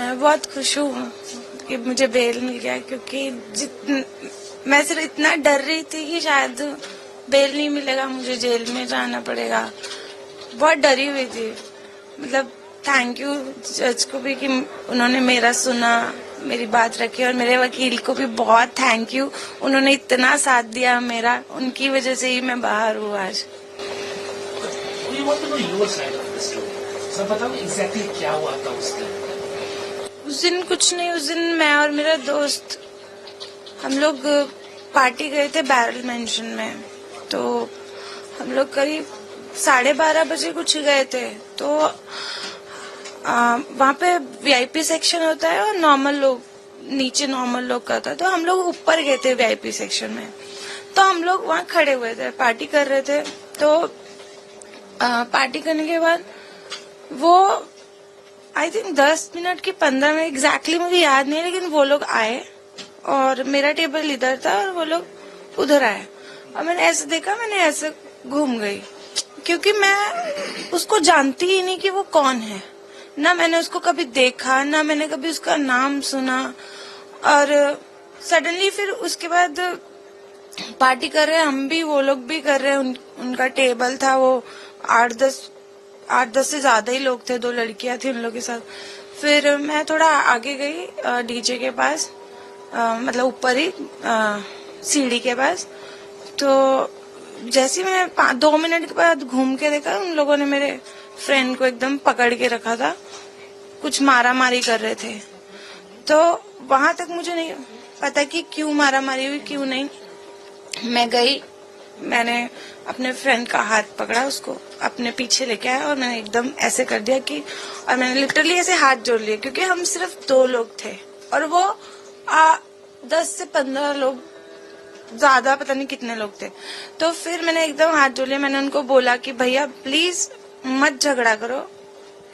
मैं बहुत खुश हूँ कि मुझे बेल मिल गया, क्योंकि मैं सिर्फ इतना डर रही थी कि शायद बेल नहीं मिलेगा, मुझे जेल में जाना पड़ेगा। बहुत डरी हुई थी। मतलब थैंक यू जज को भी कि उन्होंने मेरा सुना, मेरी बात रखी, और मेरे वकील को भी बहुत थैंक यू, उन्होंने इतना साथ दिया मेरा, उनकी वजह से ही मैं बाहर हूँ आज। बताओ एग्जैक्टली क्या हुआ था उस दिन कुछ नहीं, उस दिन मैं और मेरा दोस्त हम लोग पार्टी गए थे बैरल मेंशन में। तो हम लोग करीब 12:30 बजे कुछ गए थे। तो वहाँ पे वीआईपी सेक्शन होता है और नॉर्मल लोग नीचे नॉर्मल लोग का था। तो हम लोग ऊपर गए थे वीआईपी सेक्शन में। तो हम लोग वहाँ खड़े हुए थे, पार्टी कर रहे थे। तो पार्टी करने के बाद वो आई थिंक 10 मिनट की 15 मिनट एग्जैक्टली मुझे याद नहीं, लेकिन वो लोग आए और मेरा टेबल इधर था और वो लोग उधर आए। और मैंने ऐसे देखा, मैंने ऐसे घूम गई, क्योंकि मैं उसको जानती ही नहीं कि वो कौन है। ना मैंने उसको कभी देखा, ना मैंने कभी उसका नाम सुना। और सडनली फिर उसके बाद पार्टी कर रहे हैं, हम भी वो लोग भी कर रहे हैं। उनका टेबल था, वो 8-10 से ज्यादा ही लोग थे, 2 लड़कियां थी उन लोग के साथ। फिर मैं थोड़ा आगे गई डीजे के पास, मतलब ऊपर ही सीढ़ी के पास। तो जैसे मैं 2 मिनट के बाद घूम के देखा, उन लोगों ने मेरे फ्रेंड को एकदम पकड़ के रखा था, कुछ मारा मारी कर रहे थे। तो वहां तक मुझे नहीं पता कि क्यों मारा मारी हुई, क्यों नहीं। मैं गई, मैंने अपने फ्रेंड का हाथ पकड़ा, उसको अपने पीछे लेके आया और मैंने एकदम ऐसे कर दिया कि, और मैंने लिटरली ऐसे हाथ जोड़ लिए, क्योंकि हम सिर्फ 2 लोग थे और वो 10 से 15 लोग, ज्यादा पता नहीं कितने लोग थे। तो फिर मैंने एकदम हाथ जोड़ लिया। मैंने उनको बोला कि भैया प्लीज मत झगड़ा करो,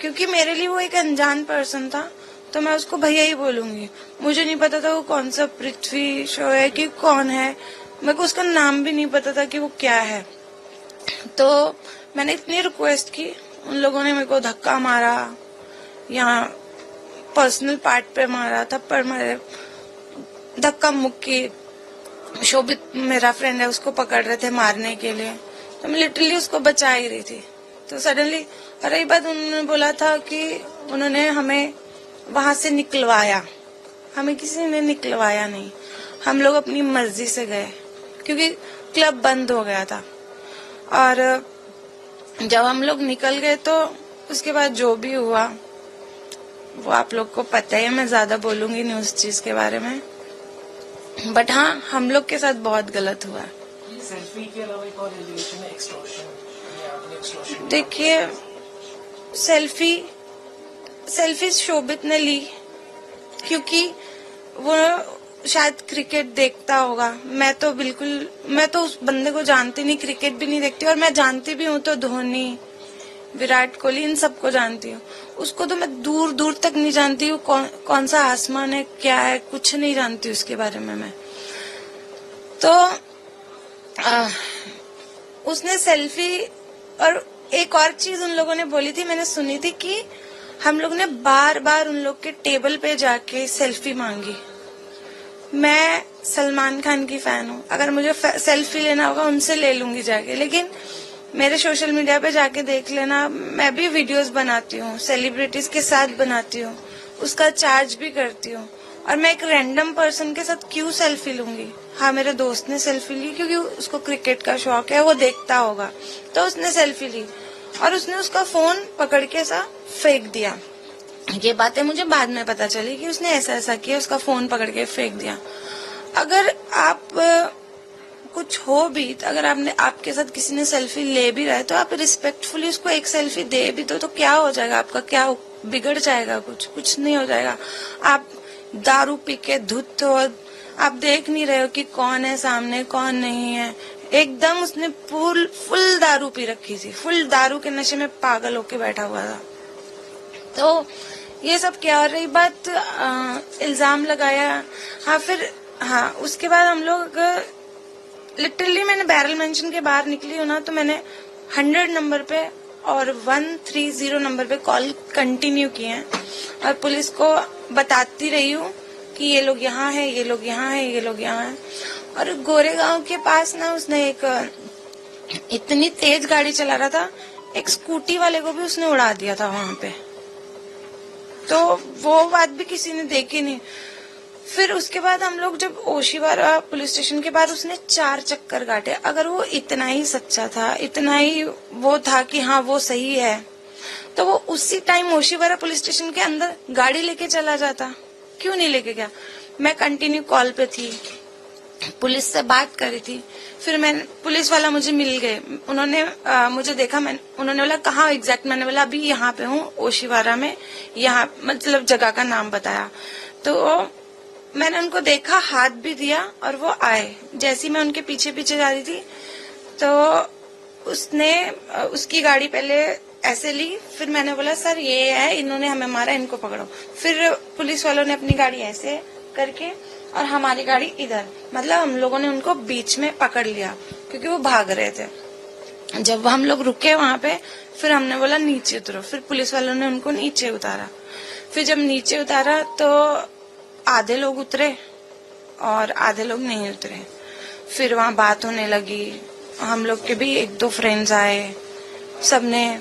क्योंकि मेरे लिए वो एक अनजान पर्सन था, तो मैं उसको भैया ही बोलूंगी। मुझे नहीं पता था वो कौन सा पृथ्वी शो है कि कौन है, मेरे को उसका नाम भी नहीं पता था कि वो क्या है। तो मैंने इतनी रिक्वेस्ट की, उन लोगों ने मेरे को धक्का मारा, यहाँ पर्सनल पार्ट पे मारा, थप्पड़ मारे, धक्का मुक्की। शोभित मेरा फ्रेंड है, उसको पकड़ रहे थे मारने के लिए, तो मैं लिटरली उसको बचा ही रही थी। तो सडनली रही बात, उन्होंने बोला था कि उन्होंने हमें वहां से निकलवाया। हमें किसी ने निकलवाया नहीं, हम लोग अपनी मर्जी से गए, क्योंकि क्लब बंद हो गया था। और जब हम लोग निकल गए तो उसके बाद जो भी हुआ वो आप लोग को पता है, मैं ज्यादा बोलूंगी नहीं उस चीज के बारे में। बट हाँ, हम लोग के साथ बहुत गलत हुआ। सेल्फी के अलावा एक और एलिगेशन है एक्सटॉर्शन। देखिए, सेल्फी शोभित ने ली, क्योंकि वो शायद क्रिकेट देखता होगा। मैं तो उस बंदे को जानती नहीं, क्रिकेट भी नहीं देखती, और मैं जानती भी हूँ तो धोनी, विराट कोहली, इन सबको जानती हूँ। उसको तो मैं दूर दूर तक नहीं जानती हूँ, कौन सा आसमान है, क्या है, कुछ नहीं जानती उसके बारे में मैं। तो उसने सेल्फी, और एक और चीज उन लोगों ने बोली थी, मैंने सुनी थी कि हम लोग ने बार बार उन लोग के टेबल पे जाके सेल्फी मांगी। मैं सलमान खान की फैन हूँ, अगर मुझे सेल्फी लेना होगा उनसे ले लूंगी जाके, लेकिन मेरे सोशल मीडिया पे जाके देख लेना, मैं भी वीडियोस बनाती हूँ, सेलिब्रिटीज के साथ बनाती हूँ, उसका चार्ज भी करती हूँ, और मैं एक रैंडम पर्सन के साथ क्यों सेल्फी लूंगी। हाँ, मेरे दोस्त ने सेल्फी ली क्योंकि उसको क्रिकेट का शौक है, वो देखता होगा, तो उसने सेल्फी ली और उसने उसका फोन पकड़ के ऐसा फेंक दिया। ये बातें मुझे बाद में पता चली कि उसने ऐसा किया, उसका फोन पकड़ के फेंक दिया। अगर आप कुछ हो भी, अगर आपके साथ किसी ने सेल्फी ले भी रहा है, तो आप रिस्पेक्टफुली उसको एक सेल्फी दे भी तो क्या हो जाएगा, आपका क्या बिगड़ जाएगा, कुछ नहीं हो जाएगा। आप दारू पी के धुत हो, आप देख नहीं रहे हो कि कौन है सामने, कौन नहीं है। एकदम उसने फुल दारू पी रखी थी, फुल दारू के नशे में पागल होके बैठा हुआ था। तो ये सब क्या हो रही बात, इल्जाम लगाया। हाँ, उसके बाद हम लोग लिटरली, मैंने बैरल मेंशन के बाहर निकली हूँ ना, तो मैंने 100 नंबर पे और 130 नंबर पे कॉल कंटिन्यू किए हैं और पुलिस को बताती रही हूँ कि ये लोग यहाँ है, ये लोग यहाँ है, ये लोग यहाँ है। और गोरेगांव के पास ना उसने एक इतनी तेज गाड़ी चला रहा था, एक स्कूटी वाले को भी उसने उड़ा दिया था वहां पे। तो वो बात भी किसी ने देखी नहीं। फिर उसके बाद हम लोग जब ओशीवारा पुलिस स्टेशन के बाद उसने 4 चक्कर काटे। अगर वो इतना ही सच्चा था, इतना ही वो था कि हाँ वो सही है, तो वो उसी टाइम ओशीवारा पुलिस स्टेशन के अंदर गाड़ी लेके चला जाता। क्यों नहीं लेके गया? मैं कंटिन्यू कॉल पे थी, पुलिस से बात करी थी। फिर पुलिस वाला मुझे मिल गए, उन्होंने मुझे देखा, उन्होंने बोला कहाँ एग्जैक्ट? मैंने बोला अभी यहाँ पे हूँ ओशीवारा में, यहाँ मतलब जगह का नाम बताया। तो मैंने उनको देखा, हाथ भी दिया और वो आए। जैसी मैं उनके पीछे पीछे जा रही थी तो उसने उसकी गाड़ी पहले ऐसे ली। फिर मैंने बोला सर ये है, इन्होंने हमें मारा, इनको पकड़ो। फिर पुलिस वालों ने अपनी गाड़ी ऐसे करके और हमारी गाड़ी इधर, मतलब हम लोगों ने उनको बीच में पकड़ लिया क्योंकि वो भाग रहे थे। जब हम लोग रुके वहां पे, फिर हमने बोला नीचे उतरो। फिर पुलिस वालों ने उनको नीचे उतारा। फिर जब नीचे उतारा तो आधे लोग उतरे और आधे लोग नहीं उतरे। फिर वहां बात होने लगी, हम लोग के भी 1-2 फ्रेंड्स आए, सबने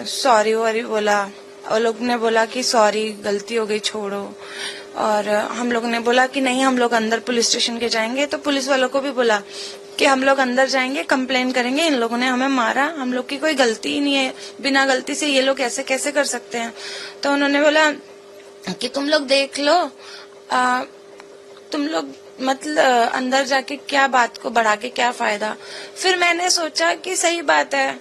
सॉरी वॉरी बोला। और लोग ने बोला कि सॉरी, गलती हो गई, छोड़ो। और हम लोग ने बोला कि नहीं, हम लोग अंदर पुलिस स्टेशन के जाएंगे। तो पुलिस वालों को भी बोला कि हम लोग अंदर जाएंगे, कंप्लेन करेंगे, इन लोगों ने हमें मारा, हम लोग की कोई गलती ही नहीं है, बिना गलती से ये लोग ऐसे कैसे कर सकते हैं। तो उन्होंने बोला कि तुम लोग देख लो, तुम लोग मतलब अंदर जाके क्या बात को बढ़ा के क्या फायदा। फिर मैंने सोचा कि सही बात है,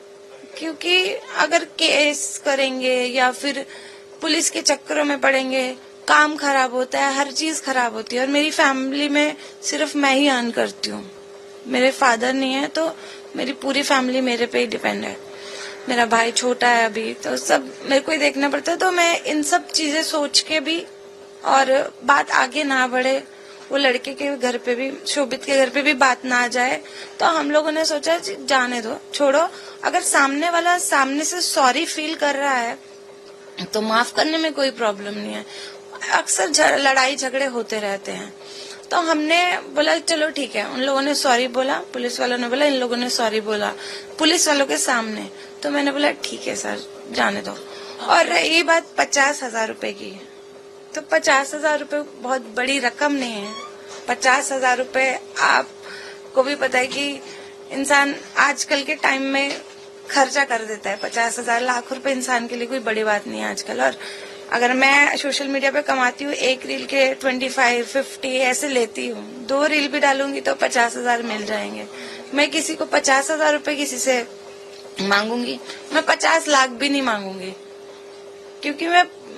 क्योंकि अगर केस करेंगे या फिर पुलिस के चक्करों में पड़ेंगे, काम खराब होता है, हर चीज खराब होती है। और मेरी फैमिली में सिर्फ मैं ही अर्न करती हूँ, मेरे फादर नहीं है, तो मेरी पूरी फैमिली मेरे पे ही डिपेंड है। मेरा भाई छोटा है अभी, तो सब मेरे को ही देखना पड़ता है। तो मैं इन सब चीजें सोच के भी, और बात आगे ना बढ़े, वो लड़के के घर पे भी, शोभित के घर पे भी बात ना आ जाए, तो हम लोगों ने सोचा जाने दो, छोड़ो। अगर सामने वाला सामने से सॉरी फील कर रहा है तो माफ करने में कोई प्रॉब्लम नहीं है। अक्सर लड़ाई झगड़े होते रहते हैं। तो हमने बोला चलो ठीक है। उन लोगों ने सॉरी बोला, पुलिस वालों ने बोला, इन लोगों ने सॉरी बोला पुलिस वालों के सामने। तो मैंने बोला ठीक है सर, जाने दो। और ये बात 50,000 रुपए की है, तो 50,000 रुपए बहुत बड़ी रकम नहीं है। 50,000 रुपए आपको भी पता है कि इंसान आजकल के टाइम में खर्चा कर देता है। 50,000 लाख रुपए इंसान के लिए कोई बड़ी बात नहीं है आजकल। और अगर मैं सोशल मीडिया पे कमाती हूँ, एक रील के 25-50 ऐसे लेती हूँ, 2 रील भी डालूंगी तो 50,000 मिल जाएंगे। मैं किसी को 50,000 रुपए किसी से मांगूंगी, मैं 50 लाख भी नहीं मांगूंगी, क्योंकि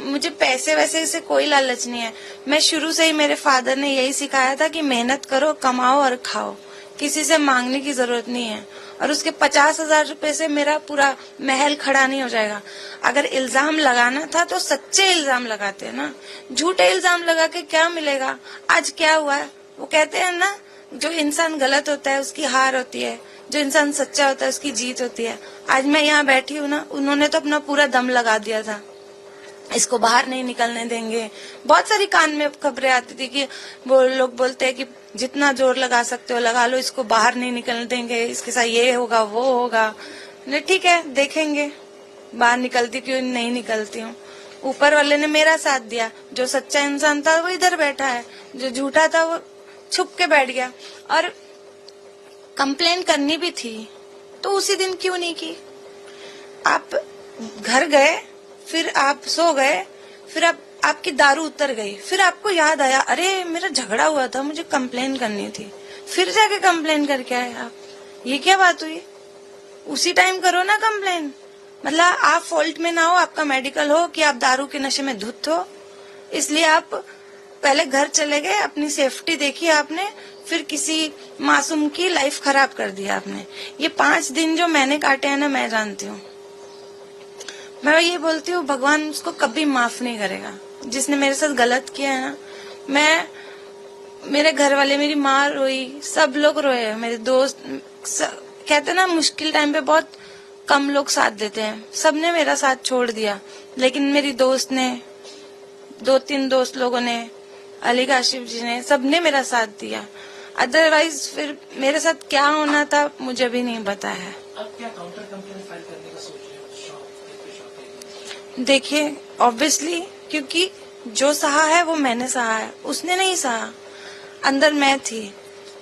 मुझे पैसे वैसे से कोई लालच नहीं है। मैं शुरू से ही, मेरे फादर ने यही सिखाया था कि मेहनत करो, कमाओ और खाओ, किसी से मांगने की जरूरत नहीं है। और उसके 50,000 रुपए से मेरा पूरा महल खड़ा नहीं हो जाएगा। अगर इल्जाम लगाना था तो सच्चे इल्जाम लगाते हैं ना, झूठे इल्जाम लगा के क्या मिलेगा। आज क्या हुआ है, वो कहते हैं ना, जो इंसान गलत होता है उसकी हार होती है, जो इंसान सच्चा होता है उसकी जीत होती है। आज मैं यहाँ बैठी हूँ ना, उन्होंने तो अपना पूरा दम लगा दिया था, इसको बाहर नहीं निकलने देंगे। बहुत सारी कान में खबरें आती थी कि वो लोग बोलते हैं कि जितना जोर लगा सकते हो लगा लो, इसको बाहर नहीं निकलने देंगे, इसके साथ ये होगा वो होगा। ठीक है, देखेंगे बाहर निकलती क्यों नहीं निकलती हूँ। ऊपर वाले ने मेरा साथ दिया, जो सच्चा इंसान था वो इधर बैठा है, जो झूठा था वो छुप के बैठ गया। और कंप्लेन करनी भी थी तो उसी दिन क्यों नहीं की। आप घर गए, फिर आप सो गए, फिर आपकी दारू उतर गई, फिर आपको याद आया अरे मेरा झगड़ा हुआ था, मुझे कंप्लेन करनी थी, फिर जाके कंप्लेन करके आए आप। ये क्या बात हुई? उसी टाइम करो ना कंप्लेन। मतलब आप फॉल्ट में ना हो, आपका मेडिकल हो कि आप दारू के नशे में धुत हो, इसलिए आप पहले घर चले गए, अपनी सेफ्टी देखी आपने, फिर किसी मासूम की लाइफ खराब कर दिया आपने। ये 5 दिन जो मैंने काटे हैं ना, मैं जानती हूँ। मैं ये बोलती हूँ भगवान उसको कभी माफ नहीं करेगा जिसने मेरे साथ गलत किया है ना। मेरे घर वाले, मेरी माँ रोई, सब लोग रोए, मेरे दोस्त कहते ना मुश्किल टाइम पे बहुत कम लोग साथ देते हैं, सबने मेरा साथ छोड़ दिया। लेकिन मेरी दोस्त ने, 2-3 दोस्त लोगों ने, अली काशिफ जी ने, सबने मेरा साथ दिया। अदरवाइज फिर मेरे साथ क्या होना था मुझे भी नहीं पता है। अब क्या काउंटर कंप्लेंट फाइल करने का सोच रहे हो शॉप? देखिए, ऑब्वियसली, क्योंकि जो सहा है वो मैंने सहा है, उसने नहीं सहा। अंदर मैं थी।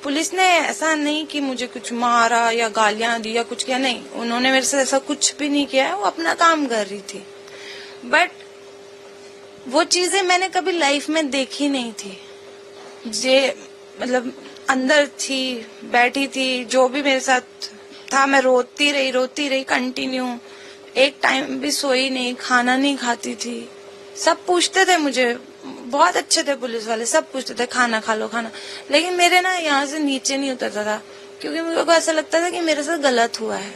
पुलिस ने ऐसा नहीं कि मुझे कुछ मारा या गालियां दी या कुछ किया, नहीं, उन्होंने मेरे से ऐसा कुछ भी नहीं किया है। वो अपना काम कर रही थी। बट वो चीजें मैंने कभी लाइफ में देखी नहीं थी। जे मतलब अंदर थी, बैठी थी, जो भी मेरे साथ था, मैं रोती रही कंटिन्यू। एक टाइम भी सोई नहीं, खाना नहीं खाती थी। सब पूछते थे मुझे, बहुत अच्छे थे पुलिस वाले, सब पूछते थे खाना खा लो खाना। लेकिन मेरे ना यहाँ से नीचे नहीं उतरता था, क्योंकि मुझे को ऐसा लगता था कि मेरे साथ गलत हुआ है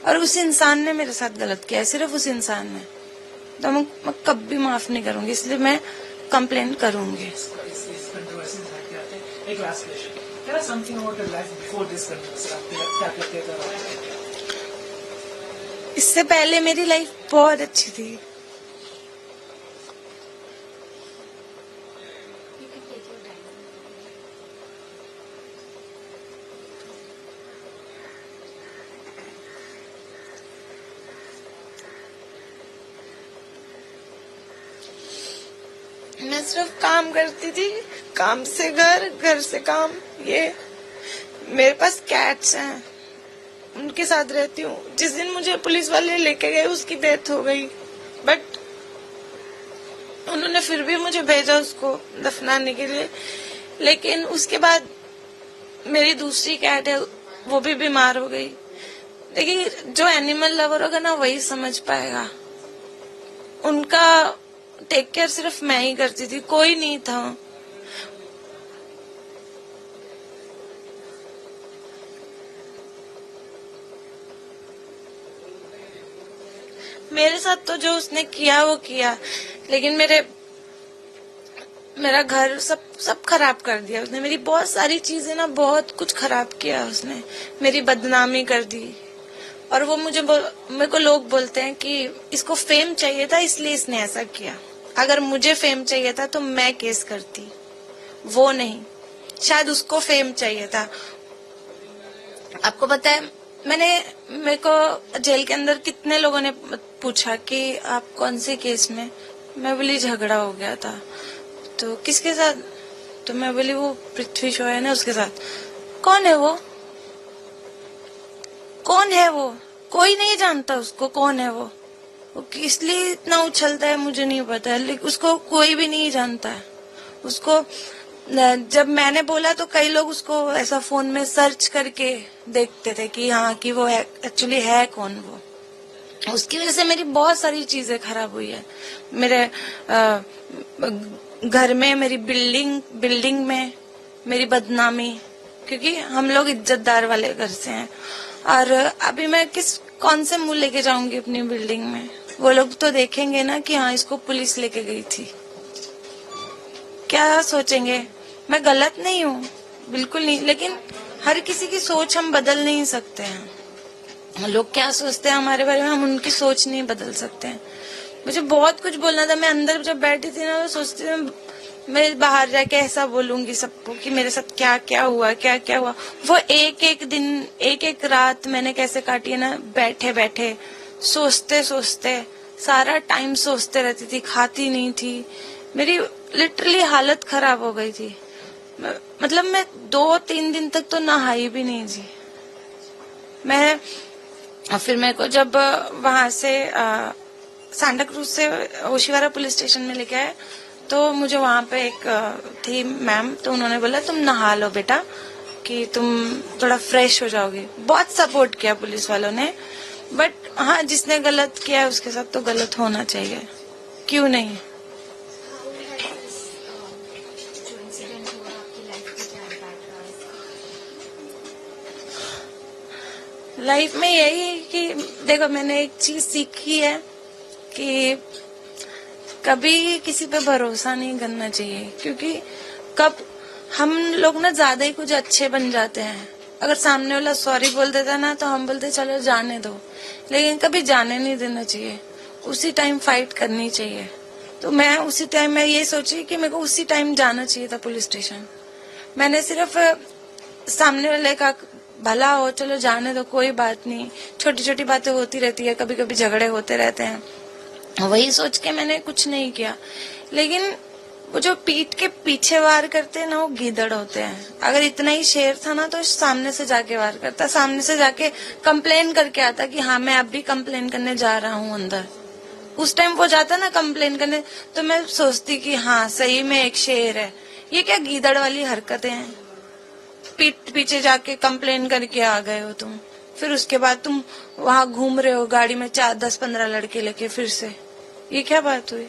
और उस इंसान ने मेरे साथ गलत किया है, सिर्फ उस इंसान ने। तो मैं कभी माफ नहीं करूंगी, इसलिए मैं कंप्लेंट करूंगी। इस कंट्रोवर्सी में भाग के आते हैं। एक last question, tell us something about your life before this controversy. आपके क्या करते थे? इससे पहले मेरी लाइफ बहुत अच्छी थी। मैं सिर्फ काम करती थी, काम से घर, घर से काम। ये मेरे पास कैट्स हैं, उनके साथ रहती हूँ। जिस दिन मुझे पुलिस वाले लेके गए उसकी डेथ हो गई, बट उन्होंने फिर भी मुझे भेजा उसको दफनाने के लिए। लेकिन उसके बाद मेरी दूसरी कैट है, वो भी बीमार हो गई। देखिए, जो एनिमल लवर होगा ना वही समझ पाएगा। उनका टेक केयर सिर्फ मैं ही करती थी, कोई नहीं था। मेरे साथ तो जो उसने किया वो किया, लेकिन मेरा घर सब खराब कर दिया उसने। मेरी बहुत सारी चीजें ना, बहुत कुछ खराब किया उसने। मेरी बदनामी कर दी। और वो मेरे को लोग बोलते हैं कि इसको फेम चाहिए था इसलिए इसने ऐसा किया। अगर मुझे फेम चाहिए था तो मैं केस करती, वो नहीं। शायद उसको फेम चाहिए था। आपको पता है, मेरे को जेल के अंदर कितने लोगों ने पूछा कि आप कौन से केस में। मैं बोली झगड़ा हो गया था। तो किसके साथ? तो मैं बोली वो पृथ्वी शॉ है ना, उसके साथ। कौन है वो? कौन है वो? कोई नहीं जानता उसको, कौन है वो इसलिए इतना उछलता है मुझे नहीं पता है, लेकिन उसको कोई भी नहीं जानता है। उसको जब मैंने बोला तो कई लोग उसको ऐसा फोन में सर्च करके देखते थे कि हाँ, कि वो एक्चुअली है कौन वो। उसकी वजह से मेरी बहुत सारी चीजें खराब हुई है। मेरे घर में, मेरी बिल्डिंग में मेरी बदनामी, क्योंकि हम लोग इज्जतदार वाले घर से हैं। और अभी मैं कौन से मुंह लेके जाऊंगी अपनी बिल्डिंग में? वो लोग तो देखेंगे ना कि हाँ, इसको पुलिस लेके गई थी। क्या सोचेंगे? मैं गलत नहीं हूँ, बिल्कुल नहीं, लेकिन हर किसी की सोच हम बदल नहीं सकते हैं। लोग क्या सोचते हैं हमारे बारे में, हम उनकी सोच नहीं बदल सकते हैं। मुझे बहुत कुछ बोलना था। मैं अंदर जब बैठी थी ना, तो सोचती थी मैं बाहर जाके ऐसा बोलूंगी सबको कि मेरे साथ क्या क्या हुआ, क्या क्या हुआ। वो एक दिन, एक रात मैंने कैसे काटी है ना, बैठे बैठे सोचते सोचते, सारा टाइम सोचते रहती थी, खाती नहीं थी। मेरी लिटरली हालत खराब हो गई थी। मतलब मैं 2-3 दिन तक तो नहाई भी नहीं थी। फिर मेरे को जब वहां से सांता क्रूज से ओशिवारा पुलिस स्टेशन में लेके आए, तो मुझे वहां पे एक थी मैम, तो उन्होंने बोला तुम नहा लो बेटा, कि तुम थोड़ा फ्रेश हो जाओगी। बहुत सपोर्ट किया पुलिस वालों ने। बट हाँ, जिसने गलत किया उसके साथ तो गलत होना चाहिए, क्यों नहीं? लाइफ में यही कि देखो, मैंने एक चीज सीखी है कि कभी किसी पे भरोसा नहीं करना चाहिए, क्योंकि कब हम लोग ना ज्यादा ही कुछ अच्छे बन जाते हैं। अगर सामने वाला सॉरी बोल देता ना तो हम बोलते चलो जाने दो, लेकिन कभी जाने नहीं देना चाहिए, उसी टाइम फाइट करनी चाहिए। तो मैं उसी टाइम मैं ये सोची कि मेरे को उसी टाइम जाना चाहिए था पुलिस स्टेशन। मैंने सिर्फ सामने वाले का भला हो, चलो जाने दो, कोई बात नहीं, छोटी छोटी बातें होती रहती है, कभी कभी झगड़े होते रहते हैं, वही सोच के मैंने कुछ नहीं किया। लेकिन वो जो पीठ के पीछे वार करते हैं ना, वो गीदड़ होते हैं। अगर इतना ही शेर था ना तो सामने से जाके वार करता, सामने से जाके कंप्लेन करके आता कि हाँ मैं अब भी कंप्लेन करने जा रहा हूँ अंदर। उस टाइम वो जाता ना कंप्लेन करने, तो मैं सोचती कि हाँ सही में एक शेर है। ये क्या गीदड़ वाली हरकतें हैं, पीठ पीछे जाके कंप्लेन करके आ गए हो तुम, फिर उसके बाद तुम वहां घूम रहे हो गाड़ी में 4, 10, 15 लड़के लेके, फिर से ये क्या बात हुई।